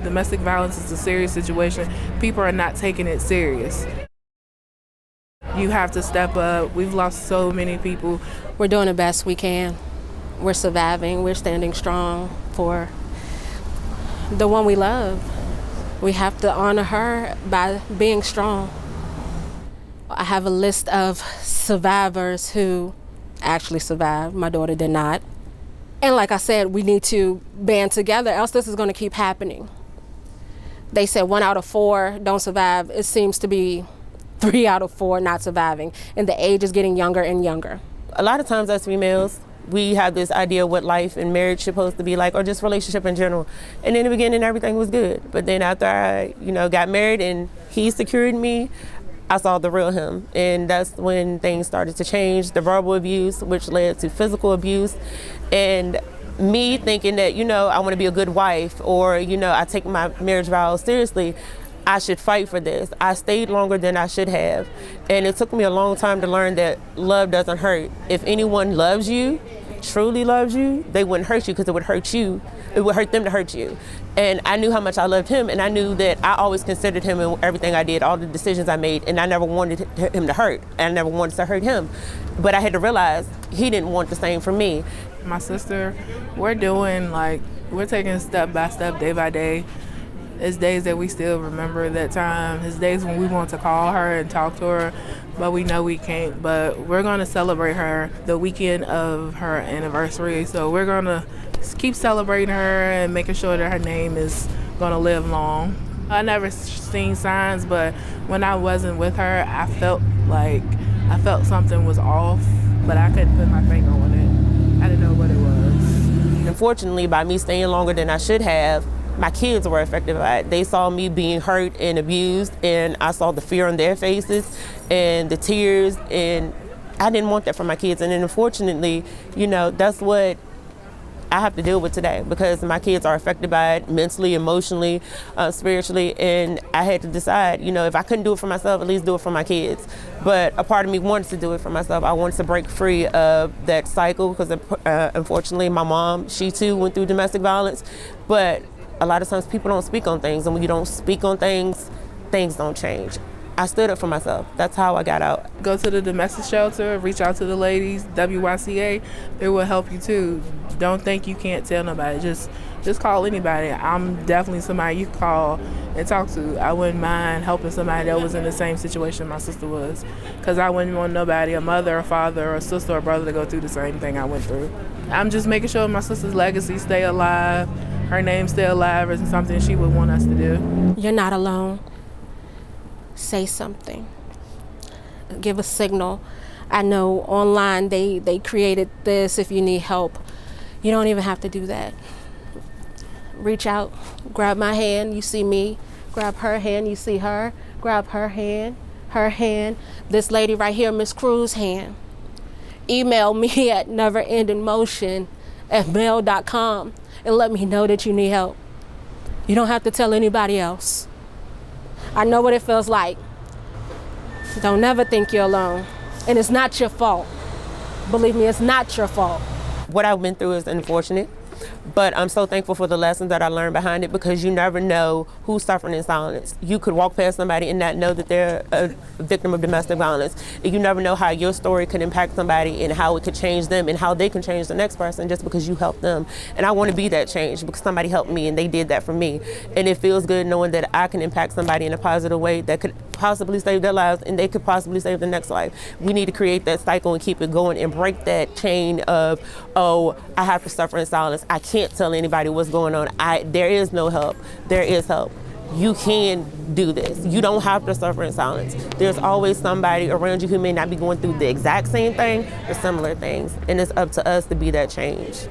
Domestic violence is a serious situation. People are not taking it serious. You have to step up. We've lost so many people. We're doing the best we can. We're surviving. We're standing strong for the one we love. We have to honor her by being strong. I have a list of survivors who actually survived. My daughter did not. And like I said, we need to band together, else this is going to keep happening. They said 1 out of 4 don't survive. It seems to be 3 out of 4 not surviving, and the age is getting younger and younger. A lot of times as females, we have this idea of what life and marriage is supposed to be like, or just relationship in general. And in the beginning, everything was good. But then after I, got married and he secured me, I saw the real him. And that's when things started to change, the verbal abuse, which led to physical abuse. And me thinking that, I want to be a good wife, or, I take my marriage vows seriously, I should fight for this. I stayed longer than I should have. And it took me a long time to learn that love doesn't hurt. If anyone loves you, truly loves you, they wouldn't hurt you because it would hurt you. It would hurt them to hurt you. And I knew how much I loved him, and I knew that I always considered him in everything I did, all the decisions I made, and I never wanted him to hurt. I never wanted to hurt him. But I had to realize he didn't want the same for me. My sister, we're taking step by step, day by day. It's days that we still remember that time. It's days when we want to call her and talk to her, but we know we can't. But we're going to celebrate her the weekend of her anniversary. So we're going to keep celebrating her and making sure that her name is going to live long. I never seen signs, but when I wasn't with her, I felt something was off, but I couldn't put my finger on it. I didn't know what it was. Unfortunately, by me staying longer than I should have, my kids were affected by it. They saw me being hurt and abused, and I saw the fear on their faces and the tears, and I didn't want that for my kids. And then unfortunately, that's what I have to deal with today, because my kids are affected by it mentally, emotionally, spiritually, and I had to decide, if I couldn't do it for myself, at least do it for my kids. But a part of me wanted to do it for myself. I wanted to break free of that cycle, because unfortunately my mom, she too went through domestic violence. But a lot of times people don't speak on things, and when you don't speak on things, things don't change. I stood up for myself. That's how I got out. Go to the domestic shelter, reach out to the ladies, WYCA. They will help you too. Don't think you can't tell nobody. Just call anybody. I'm definitely somebody you can call and talk to. I wouldn't mind helping somebody that was in the same situation my sister was, because I wouldn't want nobody, a mother, a father, or a sister or brother, to go through the same thing I went through. I'm just making sure my sister's legacy stay alive, her name stay alive, is something she would want us to do. You're not alone. Say something. Give a signal. I know online they created this, if you need help. You don't even have to do that. Reach out, grab my hand, you see me. Grab her hand, you see her. Grab her hand. This lady right here, Miss Cruz's hand. Email me at neverendingmotion@mail.com and let me know that you need help. You don't have to tell anybody else. I know what it feels like. Don't never think you're alone. And it's not your fault. Believe me, it's not your fault. What I've been through is unfortunate, but I'm so thankful for the lessons that I learned behind it, because you never know who's suffering in silence. You could walk past somebody and not know that they're a victim of domestic violence. And you never know how your story could impact somebody and how it could change them and how they can change the next person just because you helped them. And I want to be that change because somebody helped me and they did that for me. And it feels good knowing that I can impact somebody in a positive way that could possibly save their lives, and they could possibly save the next life. We need to create that cycle and keep it going and break that chain of, oh, I have to suffer in silence. I can't tell anybody what's going on. There is no help. There is help. You can do this. You don't have to suffer in silence. There's always somebody around you who may not be going through the exact same thing or similar things, and it's up to us to be that change.